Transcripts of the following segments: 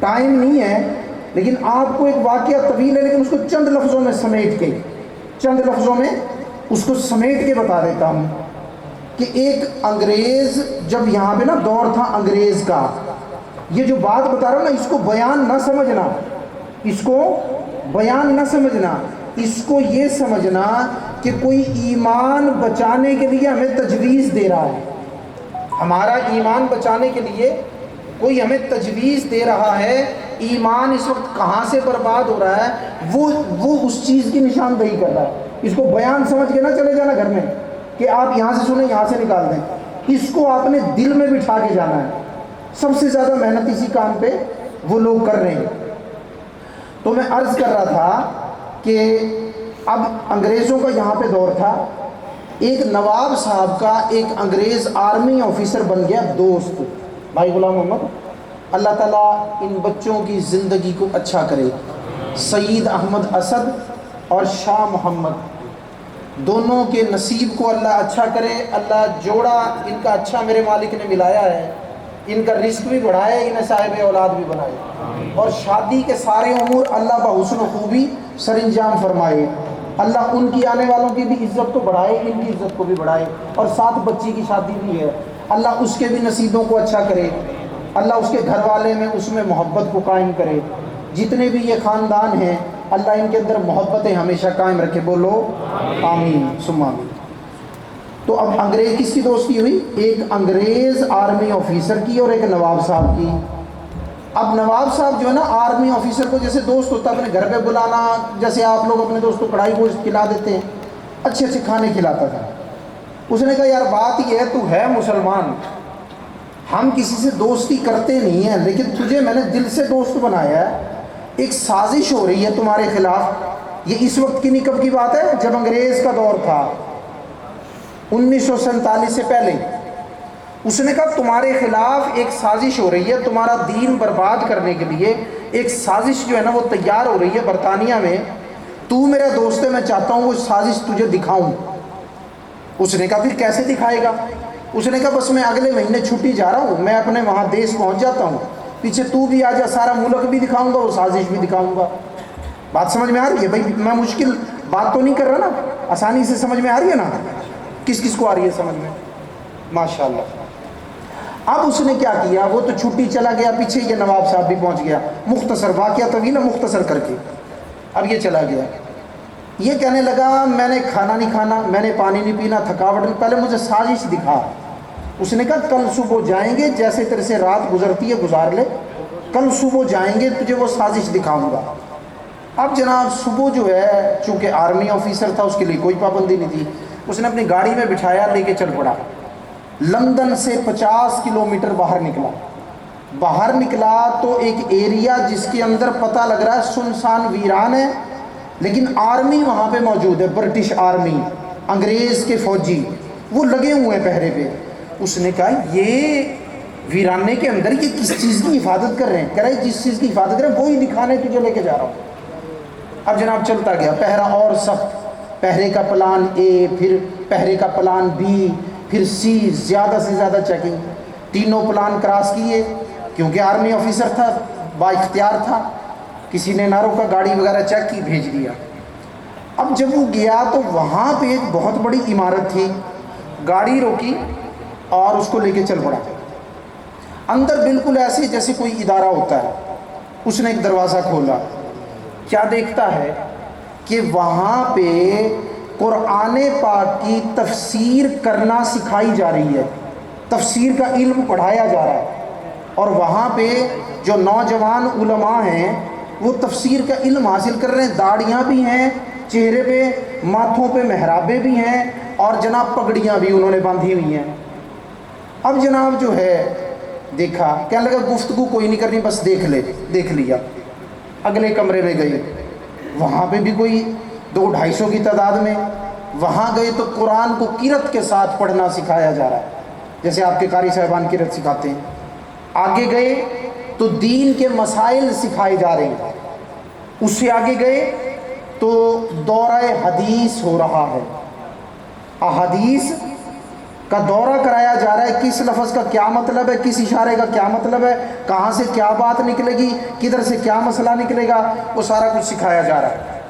Time نہیں ہے، لیکن آپ کو ایک واقعہ طویل ہے، لیکن اس کو چند لفظوں میں سمیٹ کے اس کو سمیٹ کے بتا دیتا ہوں کہ ایک انگریز جب یہاں پہ نا دور تھا انگریز کا، یہ جو بات بتا رہا ہوں نا اس کو بیان نہ سمجھنا، اس کو یہ سمجھنا کہ کوئی ایمان بچانے کے لیے ہمیں تجویز دے رہا ہے، ہمارا ایمان بچانے کے لیے کوئی ہمیں تجویز دے رہا ہے، ایمان اس وقت کہاں سے برباد ہو رہا ہے وہ اس چیز کی نشاندہی کر رہا ہے۔ اس کو بیان سمجھ کے نہ چلے جانا گھر میں کہ آپ یہاں سے سنیں یہاں سے نکال دیں، اس کو آپ نے دل میں بٹھا کے جانا ہے۔ سب سے زیادہ محنت اسی کام پہ وہ لوگ کر رہے ہیں۔ تو میں عرض کر رہا تھا کہ اب انگریزوں کا یہاں پہ دور تھا، ایک نواب صاحب کا ایک انگریز آرمی آفیسر بن گیا دوست، بھائی غلام محمد، اللہ تعالیٰ ان بچوں کی زندگی کو اچھا کرے، سعید احمد اسد اور شاہ محمد دونوں کے نصیب کو اللہ اچھا کرے، اللہ جوڑا ان کا اچھا میرے مالک نے ملایا ہے، ان کا رزق بھی بڑھائے، انہیں صاحب اولاد بھی بنائے، اور شادی کے سارے امور اللہ بحسن و خوبی سر انجام فرمائے، اللہ ان کی آنے والوں کی بھی عزت کو بڑھائے، ان کی عزت کو بھی بڑھائے، اور ساتھ بچی کی شادی بھی ہے، اللہ اس کے بھی نصیبوں کو اچھا کرے، اللہ اس کے گھر والے میں اس میں محبت کو قائم کرے، جتنے بھی یہ خاندان ہیں اللہ ان کے اندر محبتیں ہمیشہ قائم رکھے، بولو آمین ثم آمین۔ تو اب انگریز کس کی دوستی ہوئی؟ ایک انگریز آرمی آفیسر کی اور ایک نواب صاحب کی۔ اب نواب صاحب جو ہے نا آرمی آفیسر کو جیسے دوست ہوتا ہے اپنے گھر پہ بلانا، جیسے آپ لوگ اپنے دوست کو کڑھائی گوشت کھلا دیتے ہیں، اچھے اچھے کھانے کھلاتا تھا۔ اس نے کہا یار بات یہ ہے تو ہے مسلمان، ہم کسی سے دوستی کرتے نہیں ہیں، لیکن تجھے میں نے دل سے دوست بنایا ہے، ایک سازش ہو رہی ہے تمہارے خلاف۔ یہ اس وقت کی نہیں، کب کی بات ہے؟ جب انگریز کا دور تھا 1947 سے پہلے۔ اس نے کہا تمہارے خلاف ایک سازش ہو رہی ہے، تمہارا دین برباد کرنے کے لیے ایک سازش جو ہے نا وہ تیار ہو رہی ہے برطانیہ میں، تو میرا دوست ہے، میں چاہتا ہوں وہ سازش تجھے دکھاؤں۔ اس نے کہا پھر کیسے دکھائے گا؟ اس نے کہا بس میں اگلے مہینے چھٹی جا رہا ہوں، میں اپنے وہاں دیش پہنچ جاتا ہوں، پیچھے تو بھی آ جا، سارا ملک بھی دکھاؤں گا، وہ سازش بھی دکھاؤں گا۔ بات سمجھ میں آ رہی ہے بھائی؟ میں مشکل بات تو نہیں کر رہا نا، آسانی سے سمجھ میں آ رہی ہے نا؟ کس کس کو آ رہی ہے سمجھ میں؟ ماشاءاللہ۔ اب اس نے کیا کیا، وہ تو چھٹی چلا گیا، پیچھے یہ نواب صاحب بھی پہنچ گیا، مختصر واقعہ طویل ہے، مختصر کر کے اب یہ چلا گیا۔ یہ کہنے لگا میں نے کھانا نہیں کھانا، میں نے پانی نہیں پینا، تھکاوٹ نہیں، پہلے مجھے سازش دکھا۔ اس نے کہا کل صبح جائیں گے، جیسے تیرے سے رات گزرتی ہے گزار لے، کل صبح جائیں گے تجھے وہ سازش دکھاؤں گا۔ اب جناب صبح جو ہے چونکہ آرمی آفیسر تھا اس کے لیے کوئی پابندی نہیں تھی، اس نے اپنی گاڑی میں بٹھایا، لے کے چل پڑا، لندن سے 50 کلومیٹر باہر نکلا تو ایک ایریا جس کے اندر پتہ لگ رہا ہے سنسان ویران ہے، لیکن آرمی وہاں پہ موجود ہے، برٹش آرمی، انگریز کے فوجی وہ لگے ہوئے ہیں پہرے پہ۔ اس نے کہا یہ ویرانے کے اندر یہ کس چیز کی حفاظت کر رہے ہیں؟ کہہ رہے جس چیز کی حفاظت کر رہے ہیں وہی دکھانے تجھے لے کے جا رہا ہوں۔ اب جناب چلتا گیا، پہرا اور سخت، پہرے کا پلان اے، پھر پہرے کا پلان بی، پھر سی، زیادہ سے زیادہ چیکنگ، تینوں پلان کراس کیے، کیونکہ آرمی آفیسر تھا، با اختیار تھا، کسی نے نہ روکا، گاڑی وغیرہ چیک کی، بھیج دیا۔ اب جب وہ گیا تو وہاں پہ ایک بہت بڑی عمارت تھی، گاڑی روکی اور اس کو لے کے چل پڑا، اندر بالکل ایسے جیسے کوئی ادارہ ہوتا ہے۔ اس نے ایک دروازہ کھولا، کیا دیکھتا ہے کہ وہاں پہ قرآن پاک کی تفسیر کرنا سکھائی جا رہی ہے، تفسیر کا علم پڑھایا جا رہا ہے، اور وہاں پہ جو نوجوان علماء ہیں وہ تفسیر کا علم حاصل کر رہے ہیں، داڑیاں بھی ہیں چہرے پہ، ماتھوں پہ محرابیں بھی ہیں، اور جناب پگڑیاں بھی انہوں نے باندھی ہوئی ہیں۔ اب جناب جو ہے دیکھا، کہنے لگا گفتگو کوئی نہیں کرنی، بس دیکھ لیا۔ اگلے کمرے میں گئے، وہاں پہ بھی کوئی 200-250 کی تعداد میں، وہاں گئے تو قرآن کو قرأت کے ساتھ پڑھنا سکھایا جا رہا ہے، جیسے آپ کے قاری صاحبان قرأت سکھاتے ہیں۔ آگے گئے تو دین کے مسائل سکھائے جا رہے ہیں، اس سے آگے گئے تو دورہ حدیث ہو رہا ہے، احادیث کا دورہ کرایا جا رہا ہے، کس لفظ کا کیا مطلب ہے، کس اشارے کا کیا مطلب ہے، کہاں سے کیا بات نکلے گی، کدھر سے کیا مسئلہ نکلے گا، وہ سارا کچھ سکھایا جا رہا ہے۔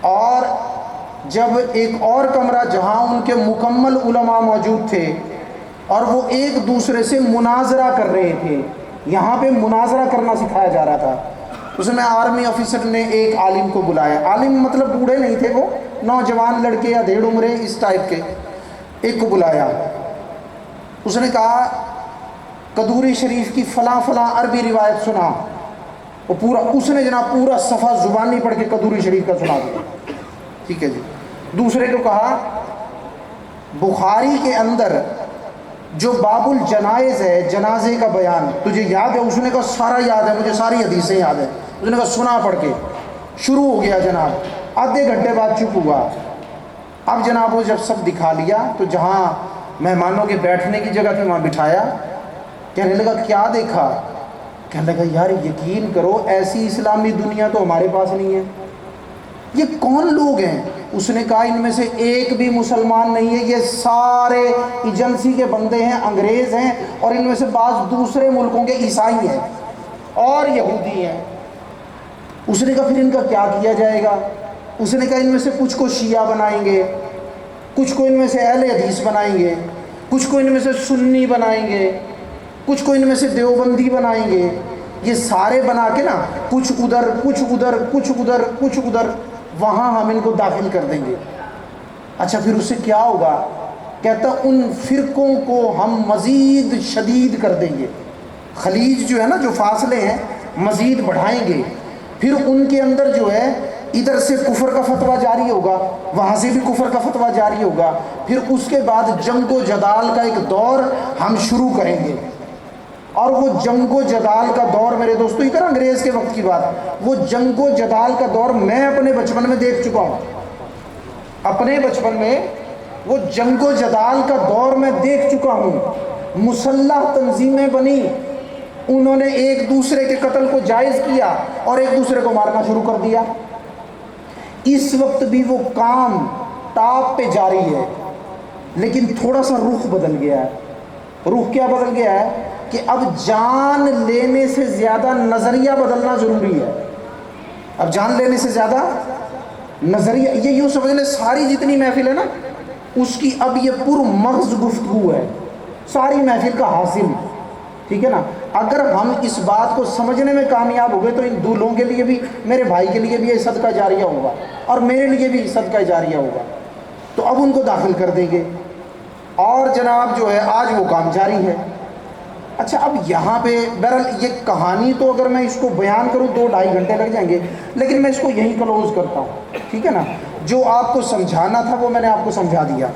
اور جب ایک اور کمرہ جہاں ان کے مکمل علماء موجود تھے اور وہ ایک دوسرے سے مناظرہ کر رہے تھے، یہاں پہ مناظرہ کرنا سکھایا جا رہا تھا، اس میں آرمی آفیسر نے ایک عالم کو بلایا، عالم مطلب بوڑھے نہیں تھے، وہ نوجوان لڑکے یا ڈیڑھ عمرے اس ٹائپ کے، ایک کو بلایا، اس نے کہا قدوری شریف کی فلاں فلاں عربی روایت سنا، وہ پورا اس نے جناب پورا صفحہ زبانی پڑھ کے قدوری شریف کا سنا دیا، ٹھیک ہے جی۔ دوسرے کو کہا بخاری کے اندر جو باب الجنائز ہے، جنازے کا بیان تجھے یاد ہے؟ اس نے کہا سارا یاد ہے مجھے، ساری حدیثیں یاد ہیں۔ اس نے کہا سنا پڑھ کے، شروع ہو گیا جناب، آدھے گھنٹے بعد چپ ہوا۔ اب جناب وہ جب سب دکھا لیا تو جہاں مہمانوں کے بیٹھنے کی جگہ تھی وہاں بٹھایا، کہنے لگا کیا دیکھا؟ کہنے لگا یار یقین کرو ایسی اسلامی دنیا تو ہمارے پاس نہیں ہے، یہ کون لوگ ہیں؟ اس نے کہا ان میں سے ایک بھی مسلمان نہیں ہے، یہ سارے ایجنسی کے بندے ہیں، انگریز ہیں، اور ان میں سے بعض دوسرے ملکوں کے عیسائی ہیں اور یہودی ہیں۔ اس نے کہا پھر ان کا کیا کیا جائے گا؟ اس نے کہا ان میں سے کچھ کو شیعہ بنائیں گے، کچھ کو ان میں سے اہل حدیث بنائیں گے، کچھ کو ان میں سے سنی بنائیں گے، کچھ کو ان میں سے دیوبندی بنائیں گے، یہ سارے بنا کے نا کچھ ادھر کچھ ادھر کچھ ادھر کچھ ادھر، وہاں ہم ان کو داخل کر دیں گے۔ اچھا پھر اس سے کیا ہوگا؟ کہتا ان فرقوں کو ہم مزید شدید کر دیں گے، خلیج جو ہے نا، جو فاصلے ہیں مزید بڑھائیں گے، پھر ان کے اندر جو ہے ادھر سے کفر کا فتویٰ جاری ہوگا، وہاں سے بھی کفر کا فتویٰ جاری ہوگا، پھر اس کے بعد جنگ و جدال کا ایک دور ہم شروع کریں گے۔ اور وہ جنگ و جدال کا دور میرے دوستو، ادھر انگریز کے وقت کی بات، وہ جنگ و جدال کا دور میں اپنے بچپن میں دیکھ چکا ہوں، اپنے بچپن میں وہ جنگ و جدال کا دور میں دیکھ چکا ہوں۔ مسلح تنظیمیں بنی، انہوں نے ایک دوسرے کے قتل کو جائز کیا اور ایک دوسرے کو مارنا شروع کر دیا۔ اس وقت بھی وہ کام ٹاپ پہ جاری ہے، لیکن تھوڑا سا رخ بدل گیا ہے۔ رخ کیا بدل گیا ہے کہ اب جان لینے سے زیادہ نظریہ بدلنا ضروری ہے۔ اب جان لینے سے زیادہ نظریہ، یہ یوں سمجھ لیں ساری جتنی محفل ہے نا اس کی اب یہ پر مغز گفتگو ہے، ساری محفل کا حاصل، ٹھیک ہے نا۔ اگر ہم اس بات کو سمجھنے میں کامیاب ہو گئے تو ان دولوں کے لیے بھی، میرے بھائی کے لیے بھی یہ صدقہ جاریہ ہوگا اور میرے لیے بھی صدقہ جاریہ ہوگا، تو اب ان کو داخل کر دیں گے اور جناب جو ہے آج وہ کام جاری ہے۔ اچھا اب یہاں پہ بہرحال یہ کہانی تو اگر میں اس کو بیان کروں 2-2.5 گھنٹے لگ جائیں گے، لیکن میں اس کو یہیں کلوز کرتا ہوں، ٹھیک ہے نا۔ جو آپ کو سمجھانا تھا وہ میں نے آپ کو سمجھا دیا۔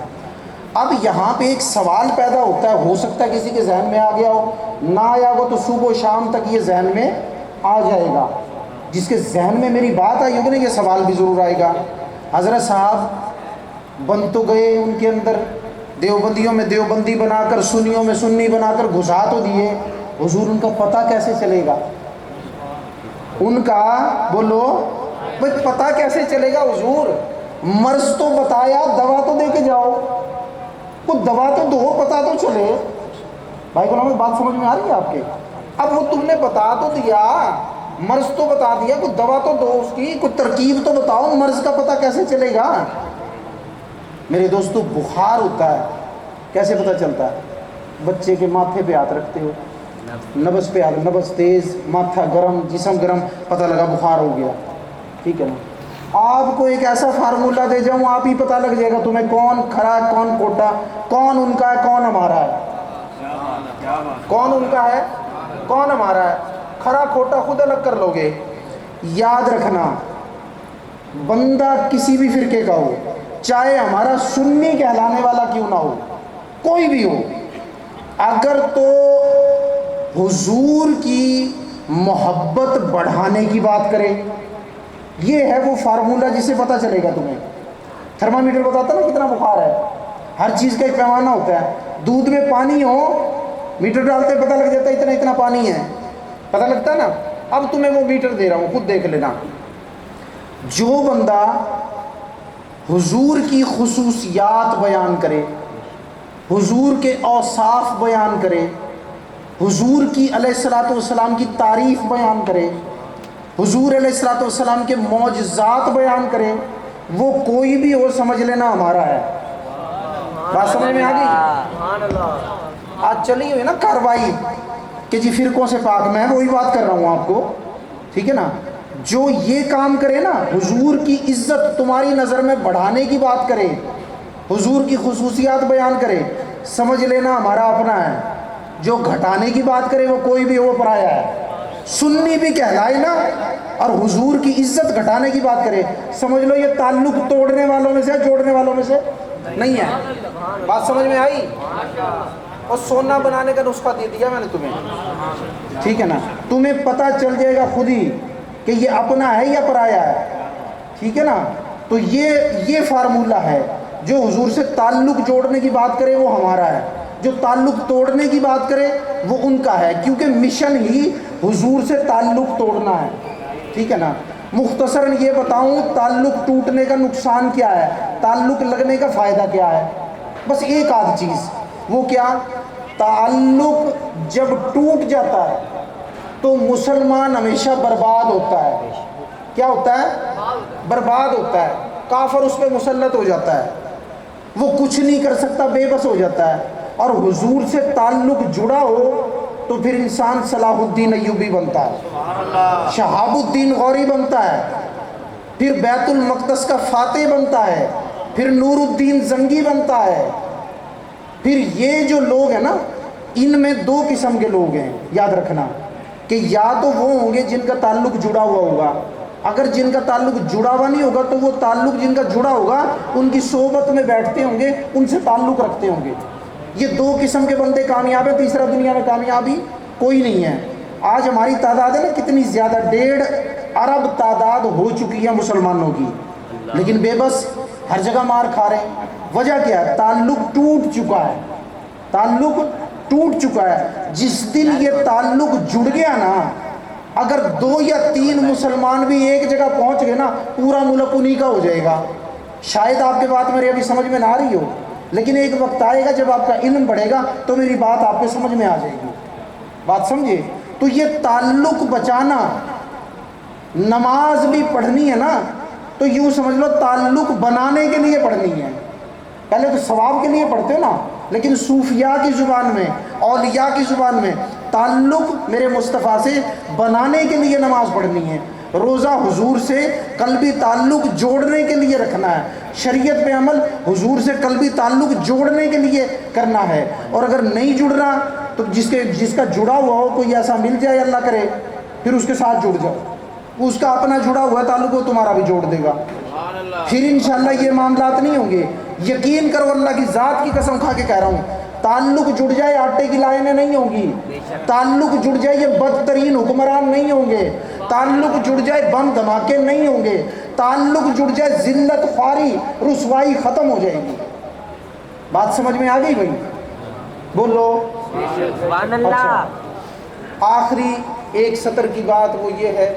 اب یہاں پہ ایک سوال پیدا ہوتا ہے، ہو سکتا ہے کسی کے ذہن میں آ گیا ہو، نہ آیا ہو تو صبح و شام تک یہ ذہن میں آ جائے گا۔ جس کے ذہن میں میری بات آئی ہوگی نا، یہ سوال بھی ضرور آئے گا، حضرت صاحب بن تو گئے ان کے اندر، دیوبندیوں میں دیوبندی بنا کر، سنیوں میں سنی بنا کر گھسا تو دیے، حضور ان کا پتہ کیسے چلے گا؟ ان کا بولو بھائی پتہ کیسے چلے گا حضور؟ مرض تو بتایا، دوا تو دے کے جاؤ، وہ دوا تو دو، پتہ تو چلے۔ بھائی غلام بات سمجھ میں آ رہی ہے آپ کے؟ اب وہ تم نے بتا تو دیا، مرض تو بتا دیا، کوئی دوا تو دو، اس کی کوئی ترکیب تو بتاؤ، مرض کا پتہ کیسے چلے گا؟ میرے دوستو بخار ہوتا ہے کیسے پتہ چلتا ہے؟ بچے کے ماتھے پہ ہاتھ رکھتے ہو، نبض پہ ہاتھ، نبض تیز، ماتھا گرم، جسم گرم، پتہ لگا بخار ہو گیا، ٹھیک ہے نا۔ آپ کو ایک ایسا فارمولہ دے جاؤں، آپ ہی پتہ لگ جائے گا تمہیں کون کھرا ہے کون کوٹا، کون ان کا ہے کون ہمارا ہے، کون ان کا ہے کون ہمارا ہے، کھرا کھوٹا خود الگ کر لو گے۔ یاد رکھنا بندہ کسی بھی فرقے کا ہو، چاہے ہمارا سنی کہلانے والا کیوں نہ ہو، کوئی بھی ہو، اگر تو حضور کی محبت بڑھانے کی بات کرے، یہ ہے وہ فارمولہ جسے پتہ چلے گا تمہیں۔ تھرمامیٹر بتاتا نا کتنا بخار ہے، ہر چیز کا ایک پیمانہ ہوتا ہے۔ دودھ میں پانی ہو، میٹر ڈالتے پتہ لگ جاتا ہے اتنا اتنا پانی ہے، پتہ لگتا ہے نا۔ اب تمہیں وہ میٹر دے رہا ہوں، خود دیکھ لینا۔ جو بندہ حضور کی خصوصیات بیان کرے، حضور کے اوصاف بیان کرے، حضور کی علیہ الصلوۃ والسلام کی تعریف بیان کرے، حضور علیہ الصلوۃ والسلام کے معجزات بیان کرے، وہ کوئی بھی ہو سمجھ لینا ہمارا ہے۔ بات سمجھ میں آ گئی؟ آج چلی ہوئی نا کاروائی کہ جی فرقوں سے پاک، میں وہی بات کر رہا ہوں آپ کو، ٹھیک ہے نا؟ جو یہ کام کرے نا، حضور کی عزت تمہاری نظر میں بڑھانے کی بات کرے، حضور کی خصوصیات بیان کرے، سمجھ لینا ہمارا اپنا ہے۔ جو گھٹانے کی بات کرے وہ کوئی بھی وہ پرایا ہے۔ سنی بھی کہلائے نا اور حضور کی عزت گھٹانے کی بات کرے، سمجھ لو یہ تعلق توڑنے والوں میں سے جوڑنے والوں میں سے نہیں ہے۔ بات سمجھ میں آئی؟ اور سونا بنانے کا نسخہ دے دیا میں نے تمہیں، ٹھیک ہے نا؟ تمہیں پتہ چل جائے گا خود ہی کہ یہ اپنا ہے یا پرایا ہے، ٹھیک ہے نا؟ تو یہ فارمولہ ہے، جو حضور سے تعلق جوڑنے کی بات کرے وہ ہمارا ہے، جو تعلق توڑنے کی بات کرے وہ ان کا ہے، کیونکہ مشن ہی حضور سے تعلق توڑنا ہے، ٹھیک ہے نا؟ مختصراً یہ بتاؤں تعلق ٹوٹنے کا نقصان کیا ہے، تعلق لگنے کا فائدہ کیا ہے؟ بس ایک آدھ چیز، وہ کیا؟ تعلق جب ٹوٹ جاتا ہے تو مسلمان ہمیشہ برباد ہوتا ہے۔ کیا ہوتا ہے؟ برباد ہوتا ہے، کافر اس پہ مسلط ہو جاتا ہے، وہ کچھ نہیں کر سکتا، بے بس ہو جاتا ہے۔ اور حضور سے تعلق جڑا ہو تو پھر انسان صلاح الدین ایوبی بنتا ہے، شہاب الدین غوری بنتا ہے، پھر بیت المقدس کا فاتح بنتا ہے، پھر نور الدین زنگی بنتا ہے۔ پھر یہ جو لوگ ہیں نا، ان میں دو قسم کے لوگ ہیں، یاد رکھنا، کہ یا تو وہ ہوں گے جن کا تعلق جڑا ہوا ہوگا، اگر جن کا تعلق جڑا ہوا نہیں ہوگا تو وہ تعلق جن کا جڑا ہوگا ان کی صحبت میں بیٹھتے ہوں گے، ان سے تعلق رکھتے ہوں گے۔ یہ دو قسم کے بندے کامیاب ہیں، تیسرا دنیا میں کامیابی کوئی نہیں ہے۔ آج ہماری تعداد ہے نا کتنی زیادہ، 1.5 ارب تعداد ہو چکی ہے مسلمانوں کی، لیکن بے بس ہر جگہ مار کھا رہے ہیں۔ وجہ کیا ہے؟ تعلق ٹوٹ چکا ہے، تعلق ٹوٹ چکا ہے۔ جس دن یہ تعلق جڑ گیا نا، اگر 2 یا 3 مسلمان بھی ایک جگہ پہنچ گئے نا، پورا ملک انہی کا ہو جائے گا۔ شاید آپ کی بات میری ابھی سمجھ میں نہ آ رہی ہو، لیکن ایک وقت آئے گا جب آپ کا علم بڑھے گا تو میری بات آپ کو سمجھ میں آ جائے گی۔ بات سمجھے؟ تو یہ تعلق بچانا، نماز بھی پڑھنی ہے نا تو یوں سمجھ لو تعلق بنانے کے لیے پڑھنی ہے۔ پہلے تو ثواب کے لیے پڑھتے ہو نا، لیکن صوفیاء کی زبان میں، اولیاء کی زبان میں، تعلق میرے مصطفیٰ سے بنانے کے لیے نماز پڑھنی ہے۔ روزہ حضور سے قلبی تعلق جوڑنے کے لیے رکھنا ہے، شریعت پہ عمل حضور سے قلبی تعلق جوڑنے کے لیے کرنا ہے۔ اور اگر نہیں جڑ رہا تو جس کا جڑا ہوا ہو کوئی ایسا مل جائے، اللہ کرے، پھر اس کے ساتھ جڑ جاؤ، اس کا اپنا جڑا ہوا تعلق وہ تمہارا بھی جوڑ دے گا، پھر انشاءاللہ یہ معاملات نہیں ہوں گے۔ یقین کرو، اللہ کی ذات کی قسم کھا کے کہہ رہا ہوں، تعلق جڑ جائے آٹے کی لائنیں نہیں ہوں گی، تعلق جڑ جائے یہ بدترین حکمران نہیں ہوں گے، تعلق جڑ جائے بم دھماکے نہیں ہوں گے، تعلق جڑ جائے ذلت خواری رسوائی ختم ہو جائے گی۔ بات سمجھ میں آ گئی بھائی؟ بولو سبحان اللہ۔ اچھا، آخری ایک سطر کی بات وہ یہ ہے،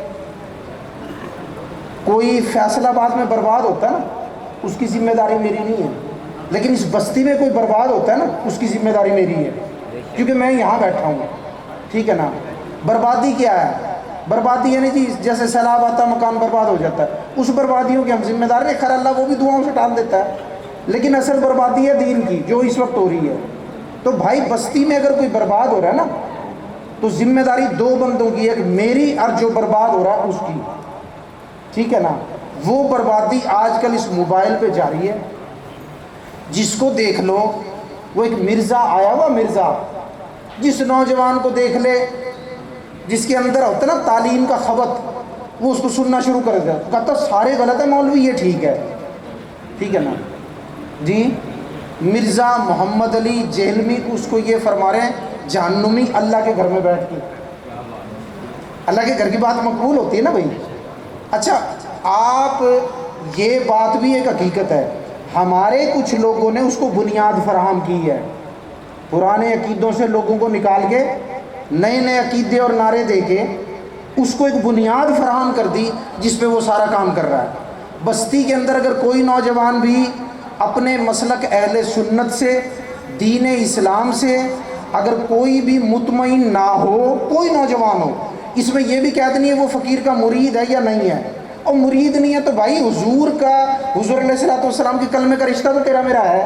کوئی فیصل آباد میں برباد ہوتا ہے نا، اس کی ذمہ داری میری نہیں ہے، لیکن اس بستی میں کوئی برباد ہوتا ہے نا، اس کی ذمہ داری میری ہے، کیونکہ میں یہاں بیٹھا ہوں، ٹھیک ہے نا؟ بربادی کیا ہے؟ بربادی یعنی جی جیسے سیلاب آتا مکان برباد ہو جاتا ہے، اس بربادیوں کی ہم ذمہ دار ہیں، خیر اللہ وہ بھی دعاؤں سے ٹال دیتا ہے، لیکن اصل بربادی ہے دین کی جو اس وقت ہو رہی ہے۔ تو بھائی بستی میں اگر کوئی برباد ہو رہا ہے نا تو ذمہ داری 2 بندوں کی، ایک میری اور جو برباد ہو رہا ہے اس کی، ٹھیک ہے نا؟ وہ بربادی آج کل اس موبائل پہ جاری ہے، جس کو دیکھ لو وہ ایک مرزا آیا ہوا، مرزا جس نوجوان کو دیکھ لے جس کے اندر ہوتا ہے نا تعلیم کا خبت، وہ اس کو سننا شروع کر دیا، کہتا سارے غلط ہے مولوی، یہ ٹھیک ہے، ٹھیک ہے نا جی؟ مرزا محمد علی جہلمی اس کو یہ فرما رہے ہیں جہنمی، اللہ کے گھر میں بیٹھ کے۔ اللہ کے گھر کی بات مقبول ہوتی ہے نا بھائی؟ اچھا، آپ یہ بات بھی ایک حقیقت ہے، ہمارے کچھ لوگوں نے اس کو بنیاد فراہم کی ہے، پرانے عقیدوں سے لوگوں کو نکال کے نئے نئے عقیدے اور نعرے دے کے اس کو ایک بنیاد فراہم کر دی جس پہ وہ سارا کام کر رہا ہے۔ بستی کے اندر اگر کوئی نوجوان بھی اپنے مسلک اہل سنت سے دین اسلام سے اگر کوئی بھی مطمئن نہ ہو، کوئی نوجوان ہو، اس میں یہ بھی قید نہیں ہے وہ فقیر کا مرید ہے یا نہیں ہے، اور مرید نہیں ہے تو بھائی حضور علیہ الصلوۃ والسلام کے کلمے کا رشتہ تو تیرا میرا ہے،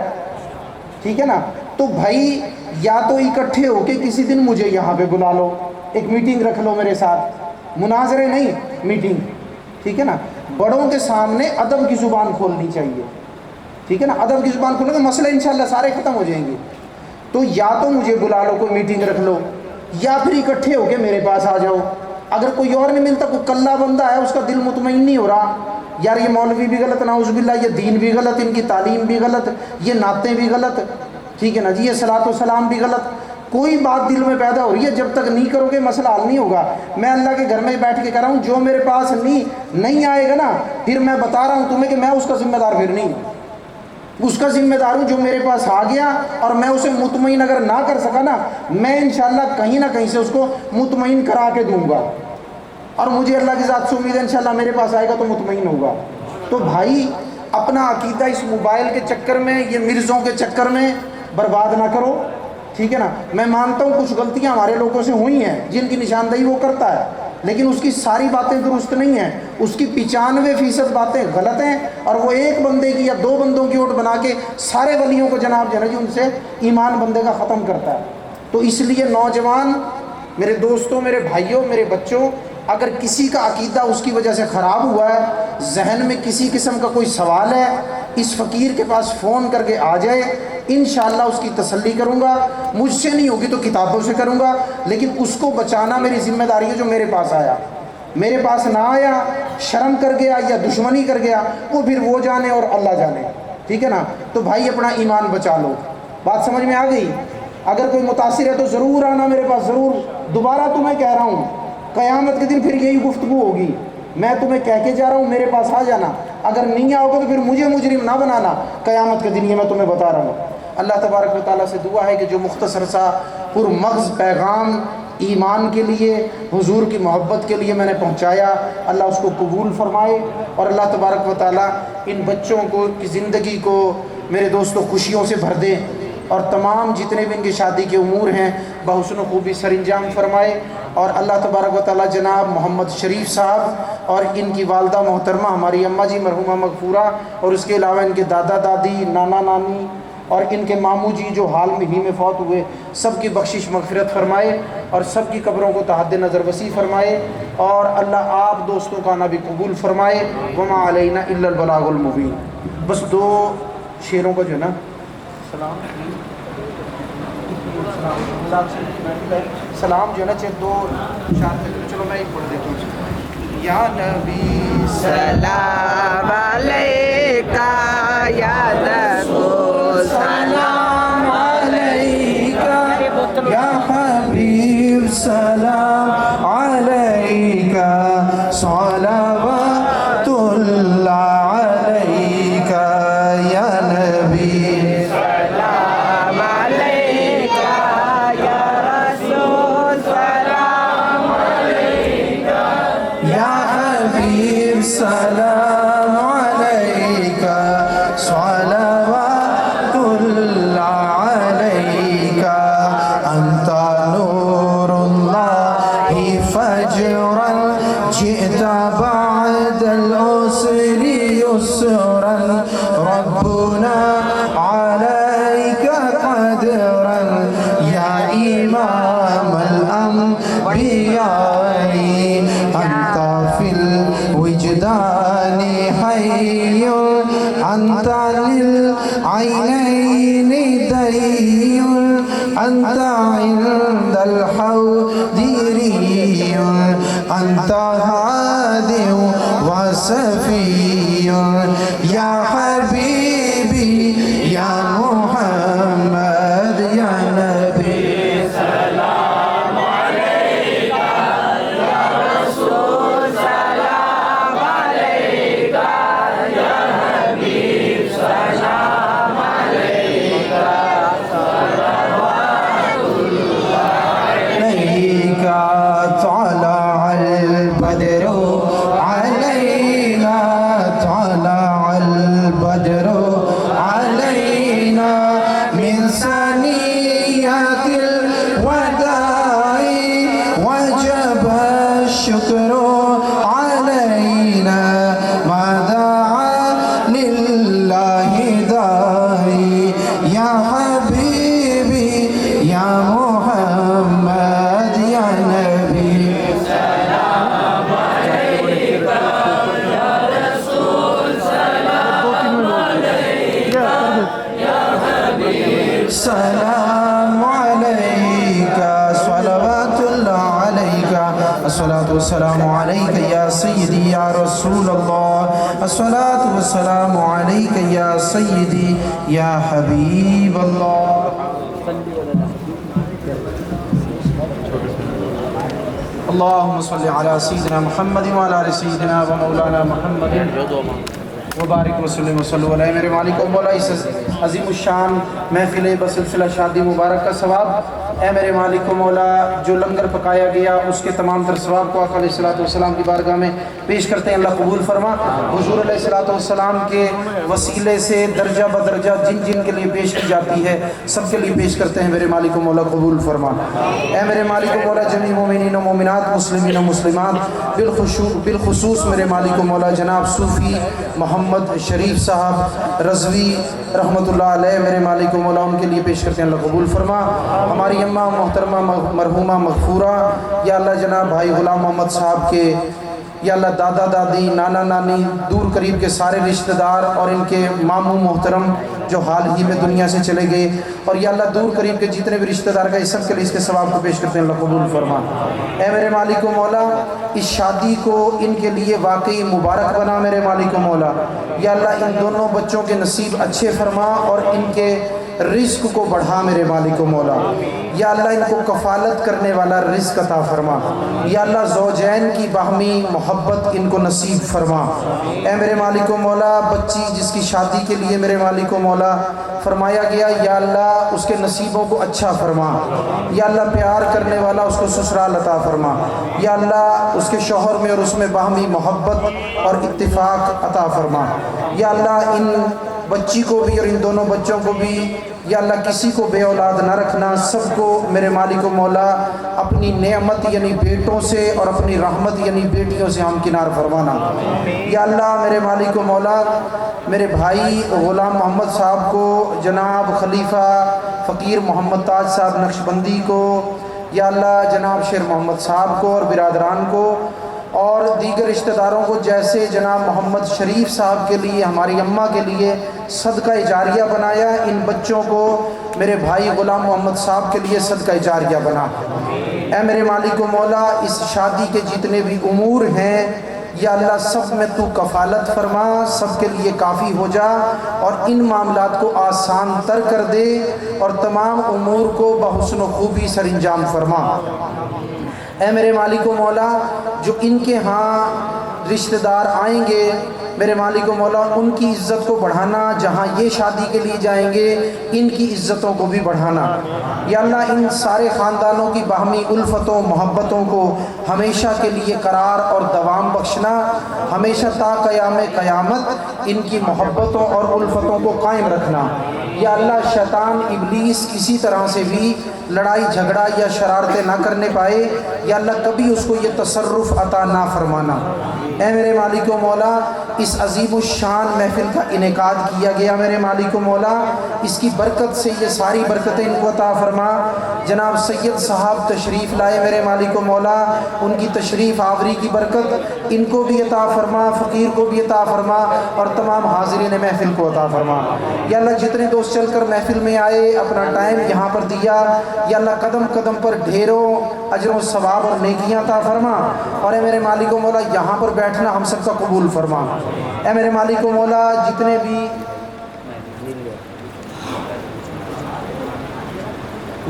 ٹھیک ہے نا؟ تو بھائی یا تو اکٹھے ہو کے کسی دن مجھے یہاں پہ بلا لو، ایک میٹنگ رکھ لو میرے ساتھ، مناظرے نہیں، میٹنگ، ٹھیک ہے نا؟ بڑوں کے سامنے ادب کی زبان کھولنی چاہیے، ٹھیک ہے نا؟ ادب کی زبان کھولو گے مسئلے انشاءاللہ سارے ختم ہو جائیں گے۔ تو یا تو مجھے بلا لو، کوئی میٹنگ رکھ لو، یا پھر اکٹھے ہو کے میرے پاس آ جاؤ۔ اگر کوئی اور نہیں ملتا، کوئی کلہ بندہ ہے، اس کا دل مطمئن نہیں ہو رہا، یار یہ مولوی بھی غلط، نعوذ باللہ، یہ دین بھی غلط، ان کی تعلیم بھی غلط، یہ نعتیں بھی غلط، ٹھیک ہے نا جی، یہ صلاۃ و سلام بھی غلط، کوئی بات دل میں پیدا ہو رہی ہے، جب تک نہیں کرو گے مسئلہ حل نہیں ہوگا۔ میں اللہ کے گھر میں بیٹھ کے کہہ رہا ہوں، جو میرے پاس نہیں آئے گا نا، پھر میں بتا رہا ہوں تمہیں کہ میں اس کا ذمہ دار پھر نہیں ہوں، اس کا ذمہ دار ہوں جو میرے پاس آ گیا اور میں اسے مطمئن اگر نہ کر سکا نا، میں انشاءاللہ کہیں نہ کہیں سے اس کو مطمئن کرا کے دوں گا، اور مجھے اللہ کی ذات سے امید ہے انشاءاللہ میرے پاس آئے گا تو مطمئن ہوگا۔ تو بھائی اپنا عقیدہ اس موبائل کے چکر میں، یہ مرزوں کے چکر میں برباد نہ کرو، ٹھیک ہے نا؟ میں مانتا ہوں کچھ غلطیاں ہمارے لوگوں سے ہوئی ہیں جن کی نشاندہی وہ کرتا ہے، لیکن اس کی ساری باتیں درست نہیں ہیں، اس کی 95% باتیں غلط ہیں، اور وہ ایک بندے کی یا دو بندوں کی ووٹ بنا کے سارے ولیوں کو جناب جی ان سے ایمان بندے کا ختم کرتا ہے۔ تو اس لیے نوجوان، میرے دوستوں، میرے بھائیوں، میرے بچوں، اگر کسی کا عقیدہ اس کی وجہ سے خراب ہوا ہے، ذہن میں کسی قسم کا کوئی سوال ہے، اس فقیر کے پاس فون کر کے آ جائے، انشاءاللہ اس کی تسلی کروں گا، مجھ سے نہیں ہوگی تو کتابوں سے کروں گا، لیکن اس کو بچانا میری ذمہ داری ہے۔ جو میرے پاس آیا، میرے پاس نہ آیا، شرم کر گیا یا دشمنی کر گیا، وہ پھر وہ جانے اور اللہ جانے، ٹھیک ہے نا؟ تو بھائی اپنا ایمان بچا لو۔ بات سمجھ میں آ گئی؟ اگر کوئی متاثر ہے تو ضرور آنا میرے پاس، ضرور، دوبارہ تمہیں کہہ رہا ہوں، قیامت کے دن پھر یہی گفتگو ہوگی، میں تمہیں کہہ کے جا رہا ہوں میرے پاس آ جانا، اگر نہیں آؤ گے تو پھر مجھے مجرم نہ بنانا، قیامت کے دن یہ میں تمہیں بتا رہا ہوں۔ اللہ تبارک و تعالیٰ سے دعا ہے کہ جو مختصر سا پرمغز پیغام ایمان کے لیے، حضور کی محبت کے لیے میں نے پہنچایا، اللہ اس کو قبول فرمائے، اور اللہ تبارک و تعالیٰ ان بچوں کو کی زندگی کو میرے دوستوں خوشیوں سے بھر دے، اور تمام جتنے بھی ان کی شادی کے امور ہیں بحسن و خوبی سر انجام فرمائے، اور اللہ تبارک و تعالیٰ جناب محمد شریف صاحب اور ان کی والدہ محترمہ ہماری اماں جی مرحومہ مغفورہ، اور اس کے علاوہ ان کے دادا دادی، نانا نانی، اور ان کے ماموں جی جو حال میں ہی میں فوت ہوئے، سب کی بخشش مغفرت فرمائے، اور سب کی قبروں کو تحت نظر وسیع فرمائے، اور اللہ آپ دوستوں کا آنا بھی قبول فرمائے۔ وما علینا الا البلاغ المبین۔ بس دو شعروں کا جو ہے نا سلام جو ہے نا دو شان، چلو میں ایک پڑھ دیتا ہوں۔ یا نبی سلام علیکہ یا رسول سلام علیکہ یا حبیب سلام علیکہ صلوات اللہ علیکہ یا نبی سلام علیکہ یا رسول سلام علیکہ یا حبیب سلام علیکہ صلوات اللہ علیکہ انت نور اللہ فجرا جئت بعد العسر یسرا ربنا علیک قدرا یا امام الانبیاء انت فی الوجدان حی انت للعینین دی انت عند الحوض ری انت ہاد وصفی یا حبیبی یا محمد یا نبی طلع البدر علينا طلع البدر علينا ما دعا لله داعي يا حبيبي يا محمد يا نبي السلام عليك صلوات الله عليك الصلاة والسلام عليك يا سيدي يا رسول الله الصلاة والسلام عليك يا سيدي يا حبيب الله اللهم صل على سيدنا محمد وعلى آل سيدنا ومولانا محمد وبارک وسلم وصلو علیہ میرے مالک و مولا اس عظیم الشان محفل بسلسلہ شادی مبارک کا ثواب اے میرے مالک و مولا جو لنگر پکایا گیا اس کے تمام تر ثواب کو آقا علیہ السلام کی بارگاہ میں پیش کرتے ہیں اللہ قبول فرما حضور علیہ السلام کے وسیلے سے درجہ بدرجہ جن جن کے لیے پیش کی جاتی ہے سب کے لیے پیش کرتے ہیں میرے مالک و مولا قبول فرما اے میرے مالک و مولا جمیع مومنین و مومنات مسلمین و مسلمات بالخصوص میرے مالک و مولا جناب صوفی محمد شریف صاحب رضوی رحمۃ اللہ علیہ میرے مالک و مولا ان کے لیے پیش کرتے ہیں اللہ قبول فرما ہماری اماں محترمہ مرحومہ مغفورہ یا اللہ جناب بھائی غلام محمد صاحب کے یا اللہ دادا دادی نانا نانی دور قریب کے سارے رشتہ دار اور ان کے ماموں محترم جو حال ہی میں دنیا سے چلے گئے اور یا اللہ دور قریب کے جتنے بھی رشتہ دار کا اس سب کے لیے اس کے ثواب کو پیش کرتے ہیں اللہ قبول فرما اے میرے مالک و مولا اس شادی کو ان کے لیے واقعی مبارک بنا میرے مالک و مولا یا اللہ ان دونوں بچوں کے نصیب اچھے فرما اور ان کے رزق کو بڑھا میرے مالک و مولا یا اللہ ان کو کفالت کرنے والا رزق عطا فرما یا اللہ زوجین کی باہمی محبت ان کو نصیب فرما اے میرے مالک و مولا بچی جس کی شادی کے لیے میرے مالک و مولا فرمایا گیا یا اللہ اس کے نصیبوں کو اچھا فرما یا اللہ پیار کرنے والا اس کو سسرال عطا فرما یا اللہ اس کے شوہر میں اور اس میں باہمی محبت اور اتفاق عطا فرما یا اللہ ان بچی کو بھی اور ان دونوں بچوں کو بھی یا اللہ کسی کو بے اولاد نہ رکھنا سب کو میرے مالک و مولا اپنی نعمت یعنی بیٹوں سے اور اپنی رحمت یعنی بیٹیوں سے ہمکنار فرمانا یا اللہ میرے مالک و مولا میرے بھائی غلام محمد صاحب کو جناب خلیفہ فقیر محمد تاج صاحب نقشبندی کو یا اللہ جناب شیر محمد صاحب کو اور برادران کو اور دیگر رشتہ داروں کو جیسے جناب محمد شریف صاحب کے لیے ہماری اماں کے لیے صدقہ جاریہ بنایا ان بچوں کو میرے بھائی غلام محمد صاحب کے لیے صدقہ جاریہ بنا اے میرے مالک و مولا اس شادی کے جتنے بھی امور ہیں یا اللہ سب میں تو کفالت فرما سب کے لیے کافی ہو جا اور ان معاملات کو آسان تر کر دے اور تمام امور کو بحسن و خوبی سر انجام فرما اے میرے مالک و مولا جو ان کے ہاں رشتہ دار آئیں گے میرے مالک و مولا ان کی عزت کو بڑھانا جہاں یہ شادی کے لیے جائیں گے ان کی عزتوں کو بھی بڑھانا یا اللہ ان سارے خاندانوں کی باہمی الفتوں محبتوں کو ہمیشہ کے لیے قرار اور دوام بخشنا ہمیشہ تا قیام قیامت ان کی محبتوں اور الفتوں کو قائم رکھنا یا اللہ شیطان ابلیس کسی طرح سے بھی لڑائی جھگڑا یا شرارتیں نہ کرنے پائے یا اللہ کبھی اس کو یہ تصرف عطا نہ فرمانا اے میرے مالک و مولا اس عظیم الشان محفل کا انعقاد کیا گیا میرے مالک و مولا اس کی برکت سے یہ ساری برکتیں ان کو عطا فرما جناب سید صاحب تشریف لائے میرے مالک و مولا ان کی تشریف آوری کی برکت ان کو بھی عطا فرما فقیر کو بھی عطا فرما اور تمام حاضرین محفل کو عطا فرما یا اللہ جتنے دوست چل کر محفل میں آئے اپنا ٹائم یہاں پر دیا یا اللہ قدم قدم پر ڈھیروں اجر و ثواب اور نیکیاں عطا فرما اور اے میرے مالک و مولا یہاں پر بیٹھنا ہم سب کا قبول فرما اے میرے مالک و مولا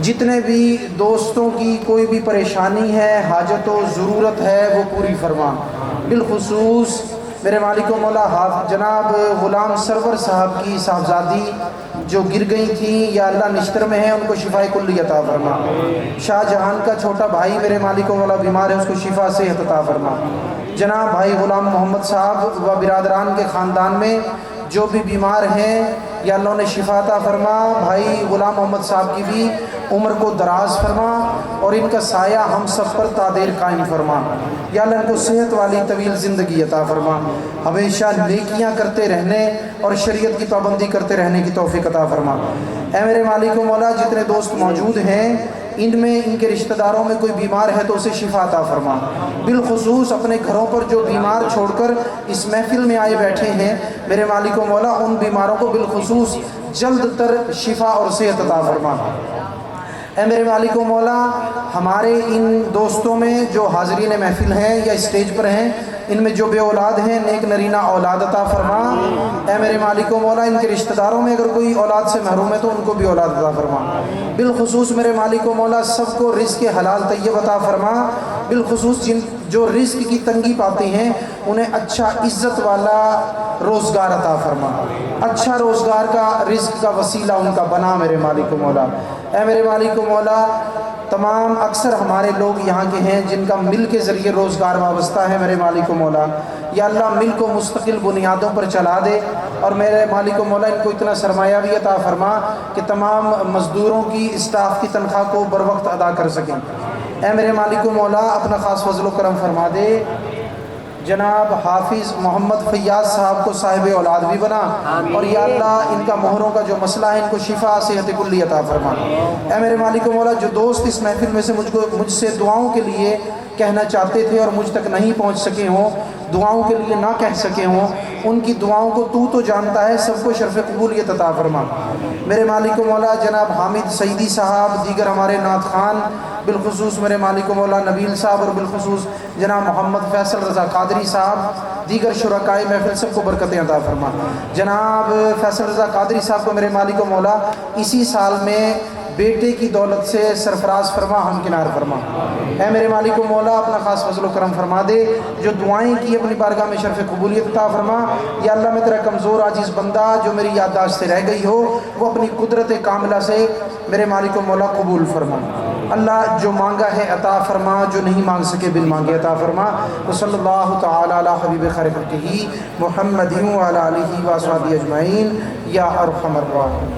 جتنے بھی دوستوں کی کوئی بھی پریشانی ہے حاجت و ضرورت ہے وہ پوری فرما بالخصوص میرے مالک و مولا جناب غلام سرور صاحب کی صاحبزادی جو گر گئی تھیں یا اللہ نشتر میں ہیں ان کو شفا کلی عطا فرما شاہ جہان کا چھوٹا بھائی میرے مالک و مولا بیمار ہے اس کو شفا صحت عطا فرما جناب بھائی غلام محمد صاحب و برادران کے خاندان میں جو بھی بیمار ہیں یا اللہ نے شفا عطا فرما، بھائی غلام محمد صاحب کی بھی عمر کو دراز فرما اور ان کا سایہ ہم سب پر تا دیر قائم فرما، یا اللہ ان کو صحت والی طویل زندگی عطا فرما، ہمیشہ نیکیاں کرتے رہنے اور شریعت کی پابندی کرتے رہنے کی توفیق عطا فرما۔ اے میرے مالک و مولا، جتنے دوست موجود ہیں ان میں ان کے رشتہ داروں میں کوئی بیمار ہے تو اسے شفا عطا فرما، بالخصوص اپنے گھروں پر جو بیمار چھوڑ کر اس محفل میں آئے بیٹھے ہیں میرے مالک و مولا، ان بیماروں کو بالخصوص جلد تر شفا اور صحت عطا فرما۔ اے میرے مالک و مولا، ہمارے ان دوستوں میں جو حاضرین محفل ہیں یا اسٹیج پر ہیں ان میں جو بے اولاد ہیں نیک نرینہ اولاد عطا فرما۔ اے میرے مالک و مولا، ان کے رشتہ داروں میں اگر کوئی اولاد سے محروم ہے تو ان کو بھی اولاد عطا فرما۔ بالخصوص میرے مالک و مولا سب کو رزق حلال طیب عطا فرما، بالخصوص جن جو رزق کی تنگی پاتے ہیں انہیں اچھا عزت والا روزگار عطا فرما، اچھا روزگار کا رزق کا وسیلہ ان کا بنا میرے مالک و مولا۔ اے میرے مالک و مولا، تمام اکثر ہمارے لوگ یہاں کے ہیں جن کا مل کے ذریعے روزگار وابستہ ہے میرے مالک و مولا، یا اللہ مل کو مستقل بنیادوں پر چلا دے اور میرے مالک و مولا ان کو اتنا سرمایہ بھی عطا فرما کہ تمام مزدوروں کی اسٹاف کی تنخواہ کو بر وقت ادا کر سکیں۔ اے میرے مالک و مولا، اپنا خاص فضل و کرم فرما دے، جناب حافظ محمد فیاض صاحب کو صاحب اولاد بھی بنا، اور یا اللہ ان کا مہروں کا جو مسئلہ ہے ان کو شفا صحت کلی عطا فرما۔ اے میرے مالک و مولا، جو دوست اس محفل میں سے مجھ سے دعاؤں کے لیے کہنا چاہتے تھے اور مجھ تک نہیں پہنچ سکے ہوں، دعاؤں کے لیے نہ کہہ سکے ہوں، ان کی دعاؤں کو تو جانتا ہے، سب کو شرف قبولیت عطا فرما۔ میرے مالک و مولا، جناب حامد سعیدی صاحب، دیگر ہمارے نعت خان، بالخصوص میرے مالک و مولا نبیل صاحب، اور بالخصوص جناب محمد فیصل رضا قادری صاحب، دیگر شرکائے محفل سب کو برکتیں عطا فرما۔ جناب فیصل رضا قادری صاحب کو میرے مالک و مولا اسی سال میں بیٹے کی دولت سے سرفراز فرما، ہمکنار فرما۔ اے میرے مالک و مولا، اپنا خاص فضل و کرم فرما دے، جو دعائیں کی اپنی بارگاہ میں شرف قبولیت عطا فرما۔ یا اللہ میں تیرا کمزور عاجز بندہ جو میری یادداشت سے رہ گئی ہو وہ اپنی قدرت کاملہ سے میرے مالک و مولا قبول فرما۔ اللہ جو مانگا ہے عطا فرما، جو نہیں مانگ سکے بن مانگے عطا فرما۔ وصلی اللہ تعالی علی حبیب خیر خلقہ محمد وعلی آلہ وصحبہ اجمعین یا ارحم الراحمین۔